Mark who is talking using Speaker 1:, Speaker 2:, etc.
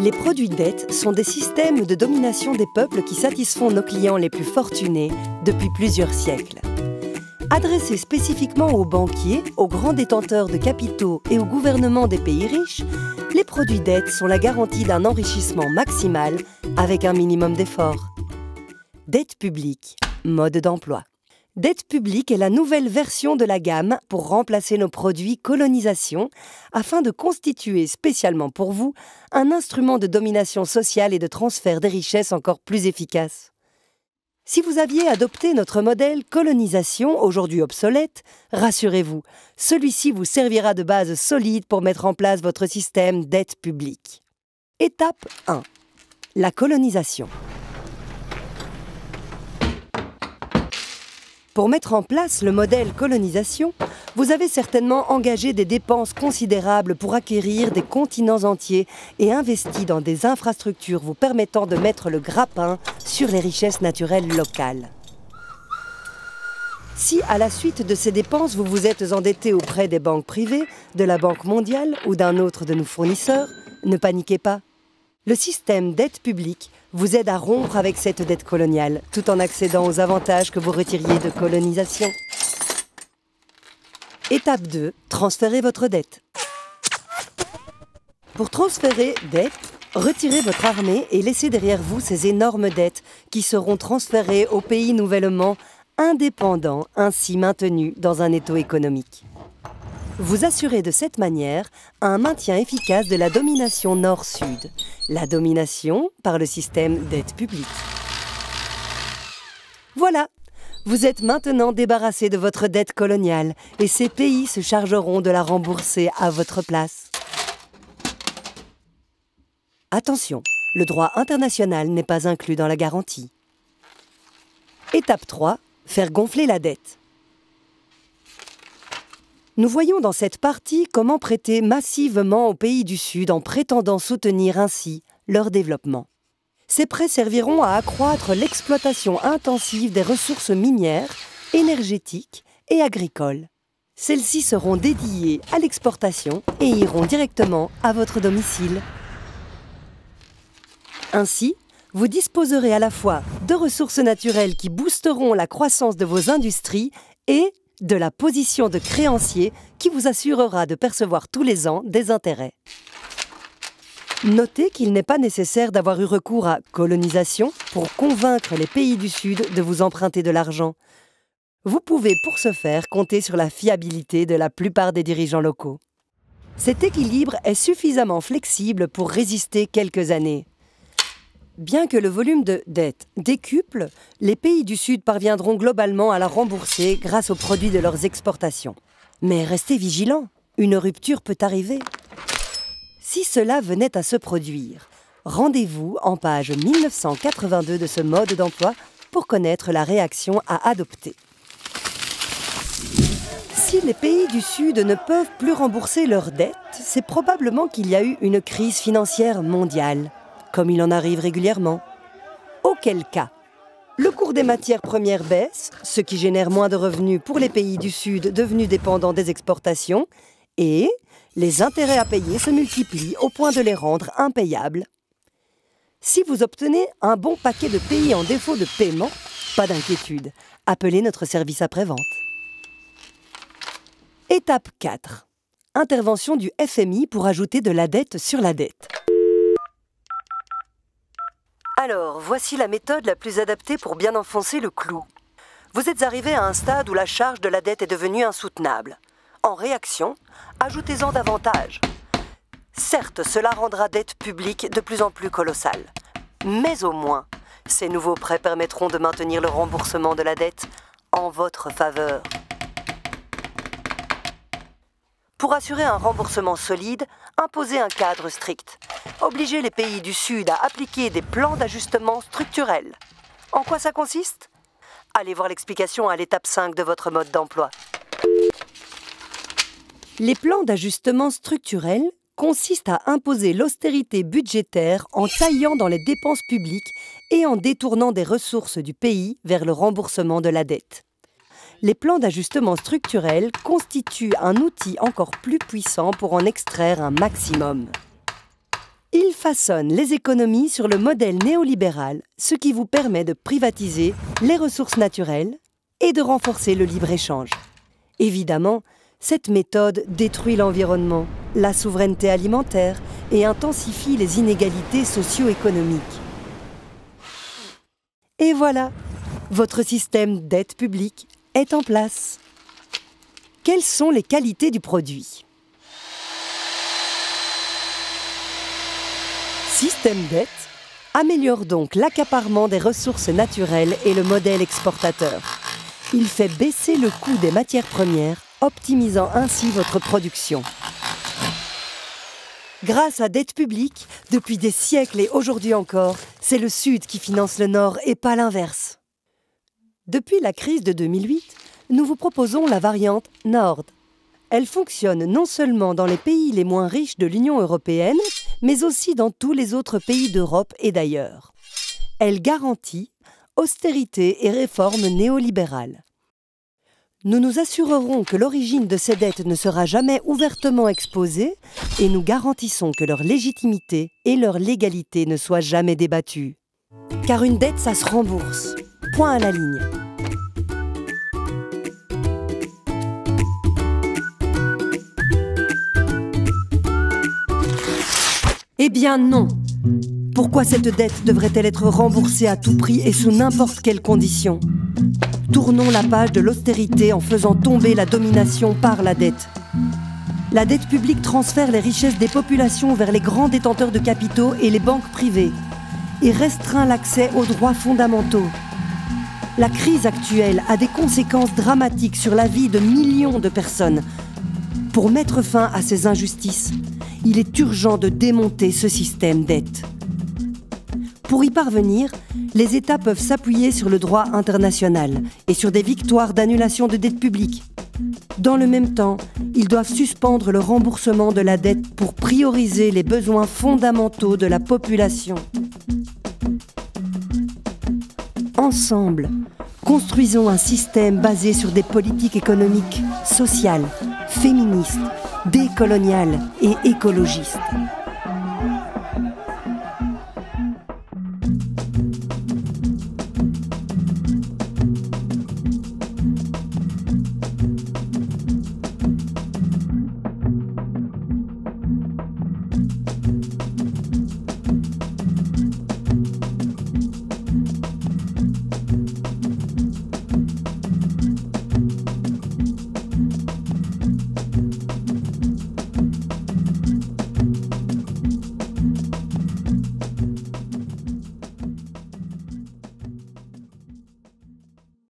Speaker 1: Les produits dettes sont des systèmes de domination des peuples qui satisfont nos clients les plus fortunés depuis plusieurs siècles. Adressés spécifiquement aux banquiers, aux grands détenteurs de capitaux et aux gouvernements des pays riches, les produits dettes sont la garantie d'un enrichissement maximal avec un minimum d'effort. Dette publique, mode d'emploi. Dette publique est la nouvelle version de la gamme pour remplacer nos produits colonisation afin de constituer spécialement pour vous un instrument de domination sociale et de transfert des richesses encore plus efficace. Si vous aviez adopté notre modèle colonisation, aujourd'hui obsolète, rassurez-vous, celui-ci vous servira de base solide pour mettre en place votre système dette publique. Étape 1. La colonisation. Pour mettre en place le modèle colonisation, vous avez certainement engagé des dépenses considérables pour acquérir des continents entiers et investi dans des infrastructures vous permettant de mettre le grappin sur les richesses naturelles locales. Si, à la suite de ces dépenses, vous vous êtes endetté auprès des banques privées, de la Banque mondiale ou d'un autre de nos fournisseurs, ne paniquez pas. Le système dette publique vous aide à rompre avec cette dette coloniale, tout en accédant aux avantages que vous retiriez de colonisation. Étape 2. Transférez votre dette. Pour transférer dette, retirez votre armée et laissez derrière vous ces énormes dettes qui seront transférées aux pays nouvellement indépendants, ainsi maintenus dans un étau économique. Vous assurez de cette manière un maintien efficace de la domination nord-sud, la domination par le système dette publique. Voilà, vous êtes maintenant débarrassé de votre dette coloniale et ces pays se chargeront de la rembourser à votre place. Attention, le droit international n'est pas inclus dans la garantie. Étape 3, faire gonfler la dette. Nous voyons dans cette partie comment prêter massivement aux pays du Sud en prétendant soutenir ainsi leur développement. Ces prêts serviront à accroître l'exploitation intensive des ressources minières, énergétiques et agricoles. Celles-ci seront dédiées à l'exportation et iront directement à votre domicile. Ainsi, vous disposerez à la fois de ressources naturelles qui boosteront la croissance de vos industries et de la position de créancier qui vous assurera de percevoir tous les ans des intérêts. Notez qu'il n'est pas nécessaire d'avoir eu recours à colonisation pour convaincre les pays du Sud de vous emprunter de l'argent. Vous pouvez pour ce faire compter sur la fiabilité de la plupart des dirigeants locaux. Cet équilibre est suffisamment flexible pour résister quelques années. Bien que le volume de dette décuple, les pays du Sud parviendront globalement à la rembourser grâce aux produits de leurs exportations. Mais restez vigilants, une rupture peut arriver. Si cela venait à se produire, rendez-vous en page 1982 de ce mode d'emploi pour connaître la réaction à adopter. Si les pays du Sud ne peuvent plus rembourser leurs dettes, c'est probablement qu'il y a eu une crise financière mondiale, comme il en arrive régulièrement. Auquel cas, le cours des matières premières baisse, ce qui génère moins de revenus pour les pays du Sud devenus dépendants des exportations, et les intérêts à payer se multiplient au point de les rendre impayables. Si vous obtenez un bon paquet de pays en défaut de paiement, pas d'inquiétude, appelez notre service après-vente. Étape 4. Intervention du FMI pour ajouter de la dette sur la dette. Alors, voici la méthode la plus adaptée pour bien enfoncer le clou. Vous êtes arrivé à un stade où la charge de la dette est devenue insoutenable. En réaction, ajoutez-en davantage. Certes, cela rendra dette publique de plus en plus colossale. Mais au moins, ces nouveaux prêts permettront de maintenir le remboursement de la dette en votre faveur. Pour assurer un remboursement solide, imposez un cadre strict. Obligez les pays du Sud à appliquer des plans d'ajustement structurels. En quoi ça consiste? Allez voir l'explication à l'étape 5 de votre mode d'emploi. Les plans d'ajustement structurel consistent à imposer l'austérité budgétaire en taillant dans les dépenses publiques et en détournant des ressources du pays vers le remboursement de la dette. Les plans d'ajustement structurel constituent un outil encore plus puissant pour en extraire un maximum. Ils façonnent les économies sur le modèle néolibéral, ce qui vous permet de privatiser les ressources naturelles et de renforcer le libre-échange. Évidemment, cette méthode détruit l'environnement, la souveraineté alimentaire et intensifie les inégalités socio-économiques. Et voilà, votre système d'aide publique est en place. Quelles sont les qualités du produit? Système dette améliore donc l'accaparement des ressources naturelles et le modèle exportateur. Il fait baisser le coût des matières premières, optimisant ainsi votre production. Grâce à dette publique, depuis des siècles et aujourd'hui encore, c'est le Sud qui finance le Nord et pas l'inverse. Depuis la crise de 2008, nous vous proposons la variante Nord. Elle fonctionne non seulement dans les pays les moins riches de l'Union européenne, mais aussi dans tous les autres pays d'Europe et d'ailleurs. Elle garantit austérité et réforme néolibérale. Nous nous assurerons que l'origine de ces dettes ne sera jamais ouvertement exposée et nous garantissons que leur légitimité et leur légalité ne soient jamais débattues. Car une dette, ça se rembourse. Point à la ligne. Eh bien non! Pourquoi cette dette devrait-elle être remboursée à tout prix et sous n'importe quelle condition? Tournons la page de l'austérité en faisant tomber la domination par la dette. La dette publique transfère les richesses des populations vers les grands détenteurs de capitaux et les banques privées et restreint l'accès aux droits fondamentaux. La crise actuelle a des conséquences dramatiques sur la vie de millions de personnes. Pour mettre fin à ces injustices, il est urgent de démonter ce système dette. Pour y parvenir, les États peuvent s'appuyer sur le droit international et sur des victoires d'annulation de dette publique. Dans le même temps, ils doivent suspendre le remboursement de la dette pour prioriser les besoins fondamentaux de la population. Ensemble, construisons un système basé sur des politiques économiques, sociales, féministes, décoloniales et écologistes.